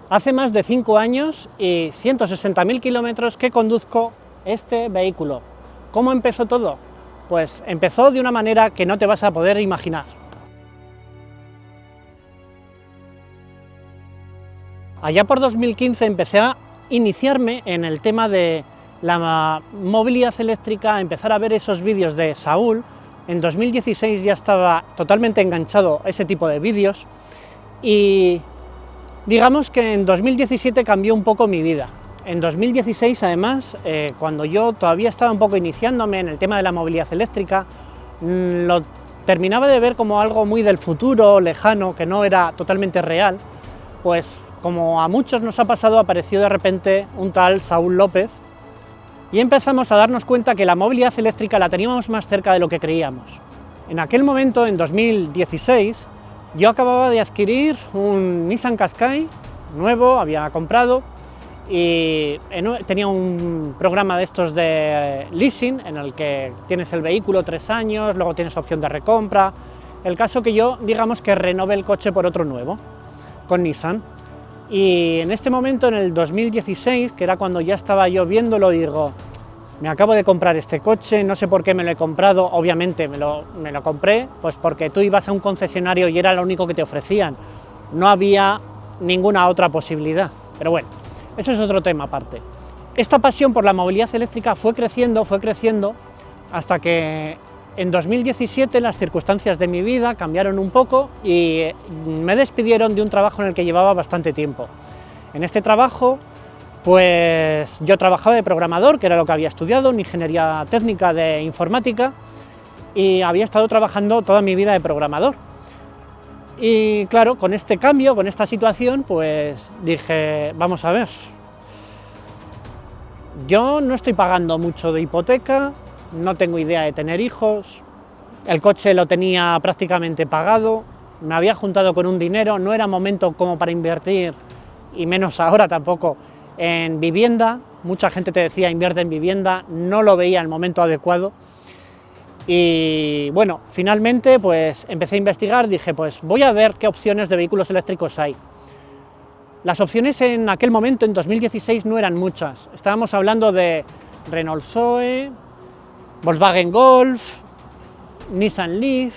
Hace más de 5 años y 160.000 kilómetros que conduzco este vehículo. ¿Cómo empezó todo? Pues empezó de una manera que no te vas a poder imaginar. Allá por 2015 empecé a iniciarme en el tema de la movilidad eléctrica, a empezar a ver esos vídeos de Saúl. En 2016 ya estaba totalmente enganchado a ese tipo de vídeos y digamos que en 2017 cambió un poco mi vida. En 2016, además, cuando yo todavía estaba un poco iniciándome en el tema de la movilidad eléctrica, lo terminaba de ver como algo muy del futuro, lejano, que no era totalmente real, pues como a muchos nos ha pasado, apareció de repente un tal Saúl López y empezamos a darnos cuenta que la movilidad eléctrica la teníamos más cerca de lo que creíamos. En aquel momento, en 2016, yo acababa de adquirir un Nissan Qashqai nuevo, había comprado, y tenía un programa de estos de leasing en el que tienes el vehículo 3 años, luego tienes opción de recompra. El caso que yo, digamos que renové el coche por otro nuevo, con Nissan. Y en este momento, en el 2016, que era cuando ya estaba yo viéndolo, digo, me acabo de comprar este coche, no sé por qué me lo he comprado, obviamente me lo compré, pues porque tú ibas a un concesionario y era lo único que te ofrecían, no había ninguna otra posibilidad, pero bueno, eso es otro tema aparte. Esta pasión por la movilidad eléctrica fue creciendo, hasta que en 2017 las circunstancias de mi vida cambiaron un poco y me despidieron de un trabajo en el que llevaba bastante tiempo. En este trabajo, pues yo trabajaba de programador, que era lo que había estudiado, en ingeniería técnica de informática, y había estado trabajando toda mi vida de programador. Y claro, con este cambio, con esta situación, pues dije, vamos a ver, yo no estoy pagando mucho de hipoteca, no tengo idea de tener hijos, el coche lo tenía prácticamente pagado, me había juntado con un dinero, no era momento como para invertir, y menos ahora tampoco, en vivienda. Mucha gente te decía invierte en vivienda, no lo veía el momento adecuado. Y bueno, finalmente pues empecé a investigar, dije pues voy a ver qué opciones de vehículos eléctricos hay. Las opciones en aquel momento, en 2016, no eran muchas. Estábamos hablando de Renault Zoe, Volkswagen Golf, Nissan Leaf.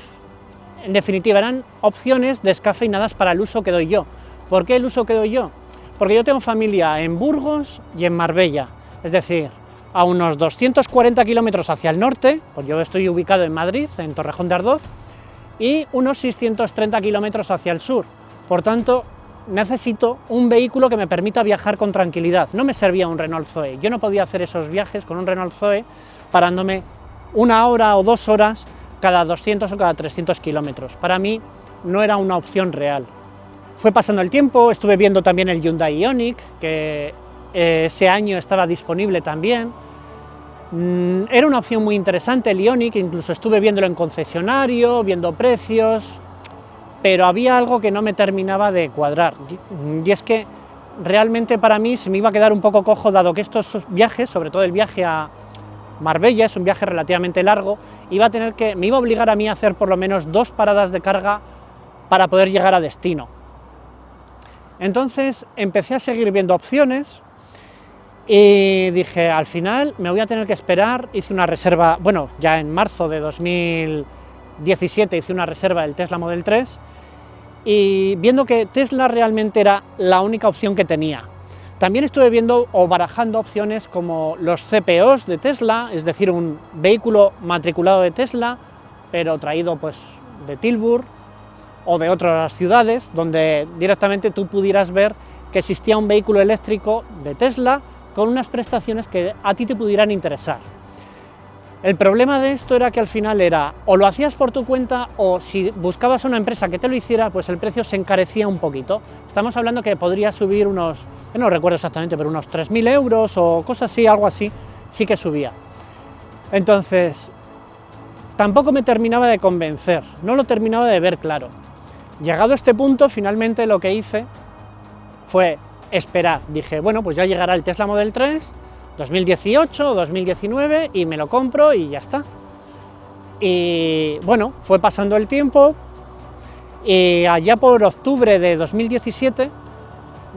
En definitiva, eran opciones descafeinadas para el uso que doy yo. ¿Por qué el uso que doy yo? Porque yo tengo familia en Burgos y en Marbella, es decir, a unos 240 kilómetros hacia el norte, pues yo estoy ubicado en Madrid, en Torrejón de Ardoz, y unos 630 kilómetros hacia el sur. Por tanto, necesito un vehículo que me permita viajar con tranquilidad. No me servía un Renault Zoe, yo no podía hacer esos viajes con un Renault Zoe parándome 1 hora o 2 horas cada 200 o cada 300 kilómetros. Para mí no era una opción real. Fue pasando el tiempo, estuve viendo también el Hyundai Ioniq, que ese año estaba disponible también. Era una opción muy interesante el Ioniq, incluso estuve viéndolo en concesionario, viendo precios, pero había algo que no me terminaba de cuadrar, y es que realmente para mí se me iba a quedar un poco cojo, dado que estos viajes, sobre todo el viaje a Marbella, es un viaje relativamente largo, me iba a obligar a mí a hacer por lo menos 2 paradas de carga para poder llegar a destino. Entonces empecé a seguir viendo opciones y dije, al final me voy a tener que esperar. Hice una reserva, bueno, ya en marzo de 2017 hice una reserva del Tesla Model 3 y viendo que Tesla realmente era la única opción que tenía. También estuve viendo o barajando opciones como los CPOs de Tesla, es decir, un vehículo matriculado de Tesla, pero traído pues de Tilburg o de otras ciudades, donde directamente tú pudieras ver que existía un vehículo eléctrico de Tesla con unas prestaciones que a ti te pudieran interesar. El problema de esto era que al final era o lo hacías por tu cuenta o si buscabas a una empresa que te lo hiciera, pues el precio se encarecía un poquito. Estamos hablando que podría subir unos, no recuerdo exactamente, pero unos 3.000 euros o cosas así, algo así, sí que subía. Entonces, tampoco me terminaba de convencer, no lo terminaba de ver claro. Llegado a este punto, finalmente lo que hice fue esperar. Dije, bueno, pues ya llegará el Tesla Model 3, 2018 o 2019, y me lo compro y ya está. Y bueno, fue pasando el tiempo y allá por octubre de 2017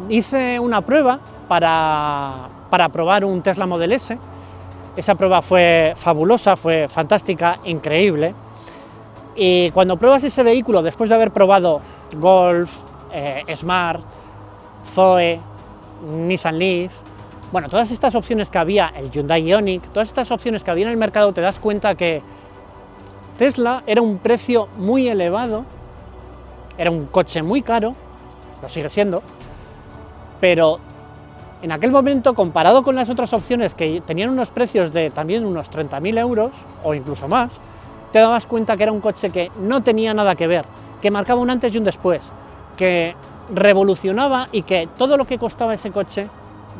hice una prueba para probar un Tesla Model S. Esa prueba fue fabulosa, fue fantástica, increíble. Y cuando pruebas ese vehículo, después de haber probado Golf, Smart, Zoe, Nissan Leaf, bueno, todas estas opciones que había, el Hyundai Ioniq, todas estas opciones que había en el mercado, te das cuenta que Tesla era un precio muy elevado, era un coche muy caro, lo sigue siendo, pero en aquel momento, comparado con las otras opciones que tenían unos precios de también unos 30.000 euros o incluso más, te dabas cuenta que era un coche que no tenía nada que ver, que marcaba un antes y un después, que revolucionaba y que todo lo que costaba ese coche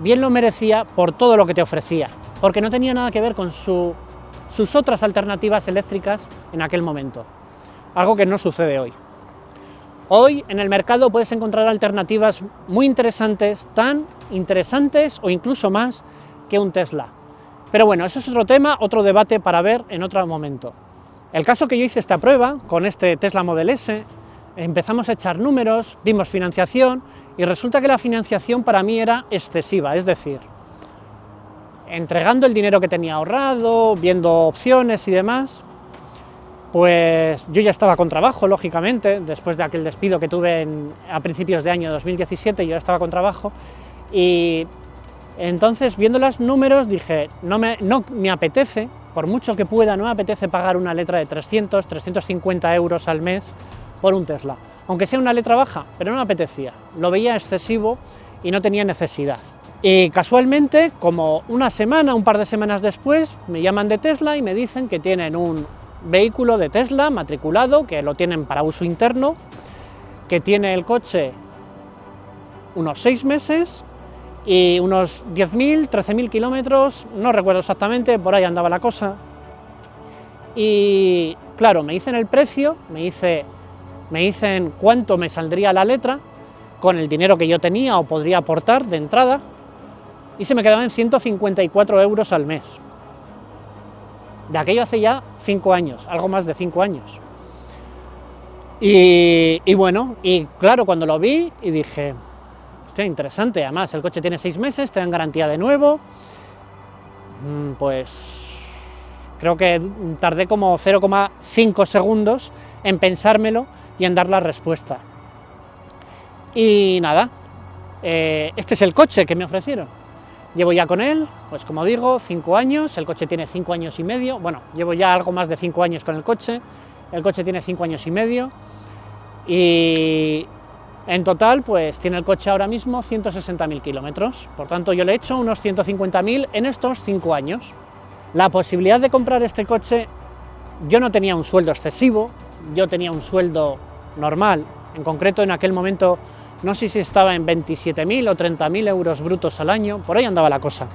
bien lo merecía por todo lo que te ofrecía, porque no tenía nada que ver con sus otras alternativas eléctricas en aquel momento, algo que no sucede hoy. Hoy en el mercado puedes encontrar alternativas muy interesantes, tan interesantes o incluso más que un Tesla. Pero bueno, eso es otro tema, otro debate para ver en otro momento. El caso que yo hice esta prueba con este Tesla Model S, empezamos a echar números, vimos financiación y resulta que la financiación para mí era excesiva, es decir, entregando el dinero que tenía ahorrado, viendo opciones y demás, pues yo ya estaba con trabajo, lógicamente, después de aquel despido que tuve a principios de año 2017, yo ya estaba con trabajo, y entonces viendo los números dije, no me apetece, por mucho que pueda, no me apetece pagar una letra de 300, 350 euros al mes por un Tesla, aunque sea una letra baja, pero no me apetecía, lo veía excesivo y no tenía necesidad. Y casualmente, como un par de semanas después, me llaman de Tesla y me dicen que tienen un vehículo de Tesla matriculado, que lo tienen para uso interno, que tiene el coche unos 6 meses y unos 10.000, 13.000 kilómetros, no recuerdo exactamente, por ahí andaba la cosa. Y claro, me dicen el precio, me dicen cuánto me saldría la letra con el dinero que yo tenía o podría aportar de entrada, y se me quedaba en 154 euros al mes. De aquello hace ya 5 años, algo más de 5 años. Y bueno, y claro, cuando lo vi y dije, hostia, interesante, además el coche tiene 6 meses, te dan garantía de nuevo, pues creo que tardé como 0,5 segundos en pensármelo y en dar la respuesta. Y nada, este es el coche que me ofrecieron. Llevo ya con él, pues como digo, 5 años, el coche tiene 5 años y medio, bueno, llevo ya algo más de 5 años con el coche tiene 5 años y medio, y en total, pues tiene el coche ahora mismo 160.000 kilómetros, por tanto yo le he hecho unos 150.000 en estos 5 años. La posibilidad de comprar este coche, yo no tenía un sueldo excesivo, yo tenía un sueldo normal, en concreto en aquel momento no sé si estaba en 27.000 o 30.000 euros brutos al año, por ahí andaba la cosa.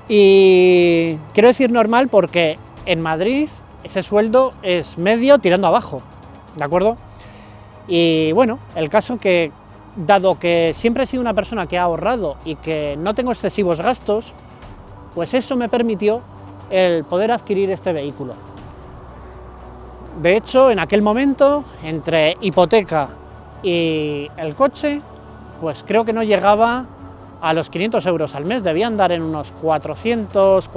Y quiero decir normal porque en Madrid ese sueldo es medio tirando abajo, ¿de acuerdo? Y bueno, el caso que, dado que siempre he sido una persona que ha ahorrado y que no tengo excesivos gastos, pues eso me permitió el poder adquirir este vehículo. De hecho, en aquel momento, entre hipoteca y el coche, pues creo que no llegaba a los 500 euros al mes, debía andar en unos 400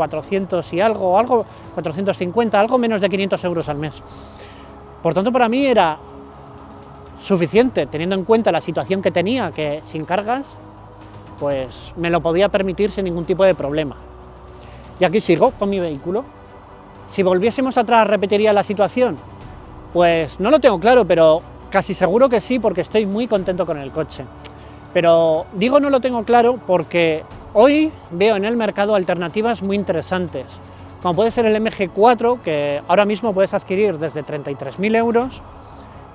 y algo, 450, algo menos de 500 euros al mes. Por tanto, para mí era suficiente, teniendo en cuenta la situación que tenía, que sin cargas, pues me lo podía permitir sin ningún tipo de problema. Y aquí sigo con mi vehículo. Si volviésemos atrás, ¿repetiría la situación? Pues no lo tengo claro, pero casi seguro que sí, porque estoy muy contento con el coche. Pero digo no lo tengo claro porque hoy veo en el mercado alternativas muy interesantes, como puede ser el MG4, que ahora mismo puedes adquirir desde 33.000 euros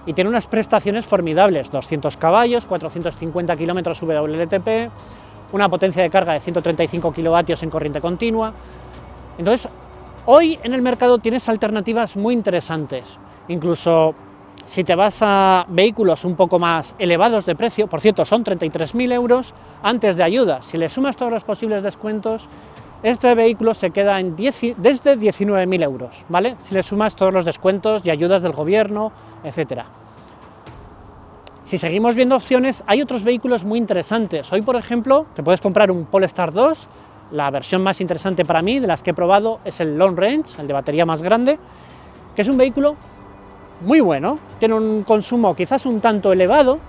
y tiene unas prestaciones formidables, 200 caballos, 450 kilómetros WLTP, una potencia de carga de 135 kilovatios en corriente continua. Entonces, hoy en el mercado tienes alternativas muy interesantes, incluso si te vas a vehículos un poco más elevados de precio, por cierto, son 33.000 euros antes de ayuda. Si le sumas todos los posibles descuentos, este vehículo se queda en desde 19.000 euros, ¿vale? Si le sumas todos los descuentos y ayudas del gobierno, etc. Si seguimos viendo opciones, hay otros vehículos muy interesantes. Hoy, por ejemplo, te puedes comprar un Polestar 2, la versión más interesante para mí, de las que he probado, es el Long Range, el de batería más grande, que es un vehículo muy bueno, tiene un consumo quizás un tanto elevado,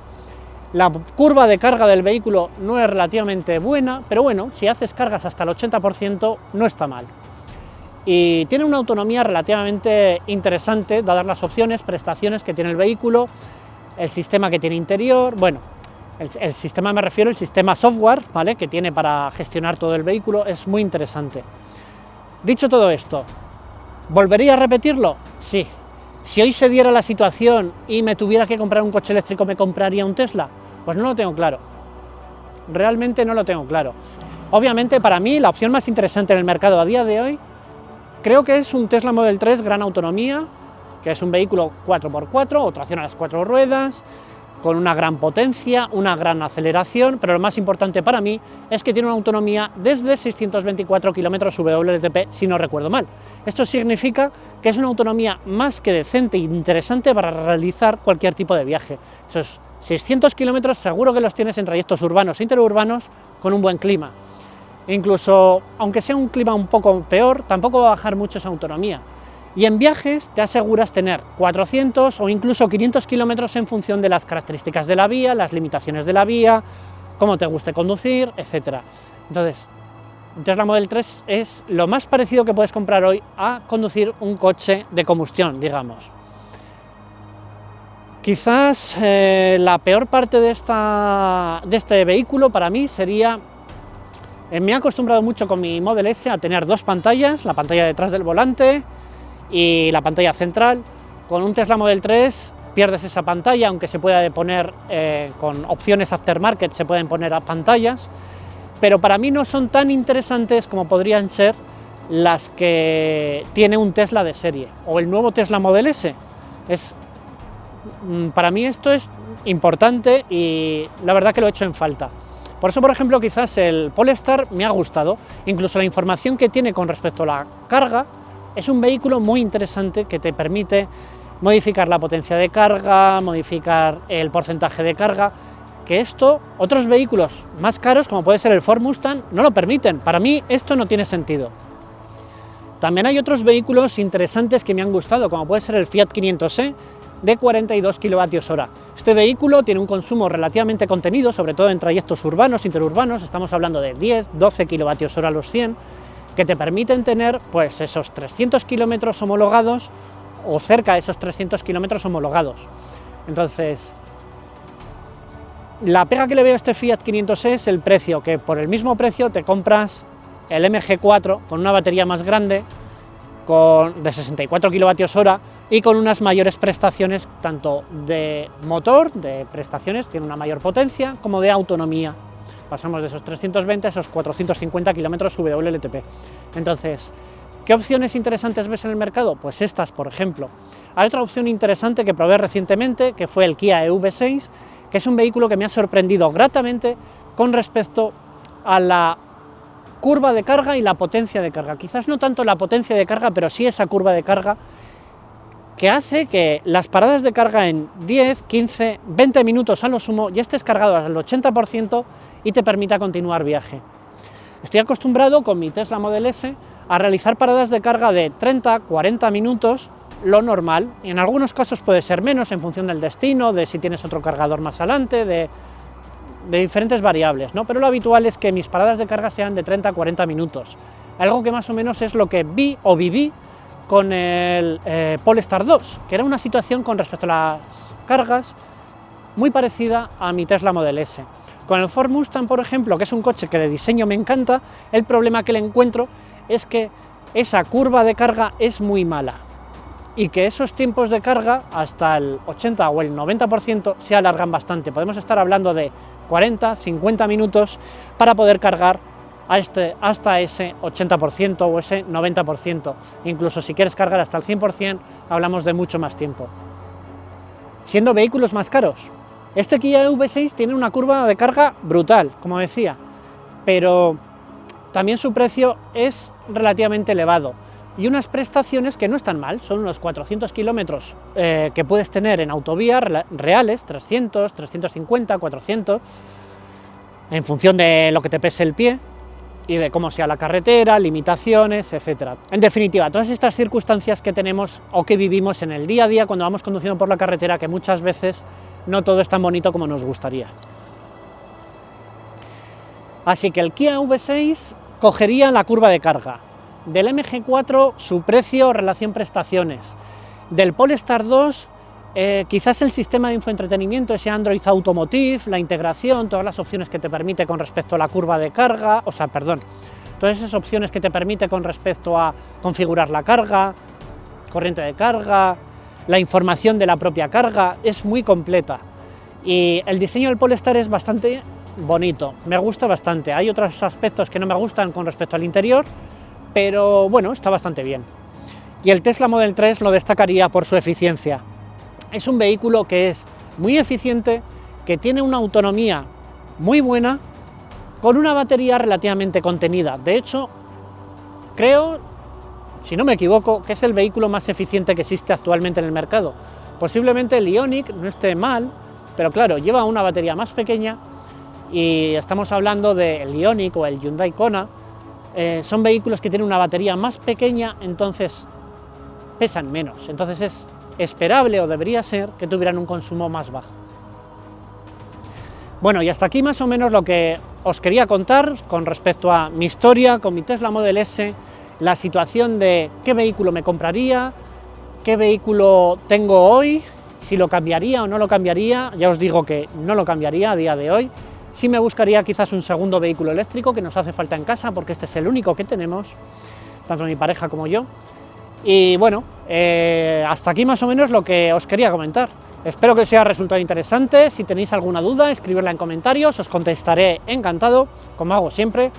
la curva de carga del vehículo no es relativamente buena, pero bueno, si haces cargas hasta el 80% no está mal. Y tiene una autonomía relativamente interesante, dadas las opciones, prestaciones que tiene el vehículo, el sistema que tiene interior, bueno, el sistema me refiero al sistema software, ¿vale?, que tiene para gestionar todo el vehículo, es muy interesante. Dicho todo esto, ¿volvería a repetirlo? Sí. Si hoy se diera la situación y me tuviera que comprar un coche eléctrico, ¿me compraría un Tesla? Pues no lo tengo claro. Realmente no lo tengo claro. Obviamente, para mí, la opción más interesante en el mercado a día de hoy, creo que es un Tesla Model 3 gran autonomía, que es un vehículo 4x4 o tracción a las 4 ruedas, con una gran potencia, una gran aceleración, pero lo más importante para mí es que tiene una autonomía desde 624 km WLTP, si no recuerdo mal. Esto significa que es una autonomía más que decente e interesante para realizar cualquier tipo de viaje. Esos 600 km seguro que los tienes en trayectos urbanos e interurbanos con un buen clima. Incluso, aunque sea un clima un poco peor, tampoco va a bajar mucho esa autonomía. Y en viajes te aseguras tener 400 o incluso 500 kilómetros en función de las características de la vía, las limitaciones de la vía, cómo te guste conducir, etc. Entonces, un Tesla Model 3 es lo más parecido que puedes comprar hoy a conducir un coche de combustión, digamos. Quizás la peor parte de este vehículo para mí sería... me he acostumbrado mucho con mi Model S a tener dos pantallas, la pantalla detrás del volante y la pantalla central. Con un Tesla Model 3 pierdes esa pantalla, aunque se pueda poner con opciones aftermarket, se pueden poner a pantallas, pero para mí no son tan interesantes como podrían ser las que tiene un Tesla de serie o el nuevo Tesla Model S. Para mí esto es importante y la verdad que lo he hecho en falta. Por eso, por ejemplo, quizás el Polestar me ha gustado, incluso la información que tiene con respecto a la carga. Es un vehículo muy interesante que te permite modificar la potencia de carga, modificar el porcentaje de carga, que esto, otros vehículos más caros, como puede ser el Ford Mustang, no lo permiten. Para mí esto no tiene sentido. También hay otros vehículos interesantes que me han gustado, como puede ser el Fiat 500e, de 42 kWh. Este vehículo tiene un consumo relativamente contenido, sobre todo en trayectos urbanos, interurbanos, estamos hablando de 10-12 kWh a los 100, que te permiten tener pues esos 300 kilómetros homologados o cerca de esos 300 kilómetros homologados. Entonces, la pega que le veo a este Fiat 500e es el precio, que por el mismo precio te compras el MG4 con una batería más grande, de 64 kWh y con unas mayores prestaciones tanto de motor, de prestaciones, tiene una mayor potencia, como de autonomía. Pasamos de esos 320 a esos 450 kilómetros WLTP. Entonces, ¿qué opciones interesantes ves en el mercado? Pues estas, por ejemplo. Hay otra opción interesante que probé recientemente, que fue el Kia EV6, que es un vehículo que me ha sorprendido gratamente con respecto a la curva de carga y la potencia de carga. Quizás no tanto la potencia de carga, pero sí esa curva de carga que hace que las paradas de carga en 10, 15, 20 minutos a lo sumo ya estés cargado al 80% y te permita continuar viaje. Estoy acostumbrado con mi Tesla Model S a realizar paradas de carga de 30, 40 minutos, lo normal, y en algunos casos puede ser menos en función del destino, de si tienes otro cargador más adelante, de diferentes variables, ¿no? Pero lo habitual es que mis paradas de carga sean de 30 a 40 minutos, algo que más o menos es lo que vi o viví con el Polestar 2, que era una situación con respecto a las cargas muy parecida a mi Tesla Model S. Con el Ford Mustang, por ejemplo, que es un coche que de diseño me encanta, el problema que le encuentro es que esa curva de carga es muy mala y que esos tiempos de carga hasta el 80 o el 90% se alargan bastante. Podemos estar hablando de 40, 50 minutos para poder cargar hasta ese 80% o ese 90%. Incluso si quieres cargar hasta el 100%, hablamos de mucho más tiempo. Siendo vehículos más caros. Este Kia EV6 tiene una curva de carga brutal, como decía, pero también su precio es relativamente elevado. y unas prestaciones que no están mal, son unos 400 kilómetros que puedes tener en autovías reales, 300, 350, 400, en función de lo que te pese el pie y de cómo sea la carretera, limitaciones, etc. En definitiva, todas estas circunstancias que tenemos o que vivimos en el día a día cuando vamos conduciendo por la carretera, que muchas veces no todo es tan bonito como nos gustaría. Así que el Kia V6 cogería la curva de carga, del MG4 su precio relación prestaciones, del Polestar 2 quizás el sistema de infoentretenimiento, ese Android Automotive, la integración, todas las opciones que te permite con respecto a la curva de carga, todas esas opciones que te permite con respecto a configurar la carga, corriente de carga, la información de la propia carga, es muy completa. Y el diseño del Polestar es bastante bonito, me gusta bastante. Hay otros aspectos que no me gustan con respecto al interior, pero bueno, está bastante bien. Y el Tesla Model 3 lo destacaría por su eficiencia. Es un vehículo que es muy eficiente, que tiene una autonomía muy buena, con una batería relativamente contenida. De hecho, creo, si no me equivoco, que es el vehículo más eficiente que existe actualmente en el mercado. Posiblemente el Ioniq no esté mal, pero claro, lleva una batería más pequeña y estamos hablando del Ioniq o el Hyundai Kona. Son vehículos que tienen una batería más pequeña, entonces pesan menos. Entonces es esperable, o debería ser, que tuvieran un consumo más bajo. Bueno, y hasta aquí más o menos lo que os quería contar con respecto a mi historia con mi Tesla Model S, la situación de qué vehículo me compraría, qué vehículo tengo hoy, si lo cambiaría o no lo cambiaría. Ya os digo que no lo cambiaría a día de hoy. Sí me buscaría quizás un segundo vehículo eléctrico que nos hace falta en casa, porque este es el único que tenemos, tanto mi pareja como yo. Y bueno, hasta aquí más o menos lo que os quería comentar. Espero que os haya resultado interesante. Si tenéis alguna duda, escribidla en comentarios, os contestaré encantado, como hago siempre.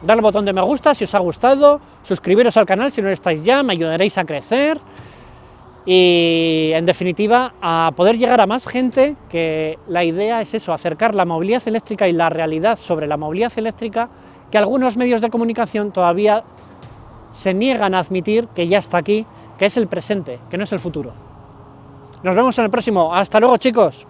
Dale al botón de me gusta si os ha gustado, suscribiros al canal si no lo estáis ya, me ayudaréis a crecer y, en definitiva, a poder llegar a más gente, que la idea es eso, acercar la movilidad eléctrica y la realidad sobre la movilidad eléctrica, que algunos medios de comunicación todavía se niegan a admitir que ya está aquí, que es el presente, que no es el futuro. Nos vemos en el próximo. Hasta luego, chicos.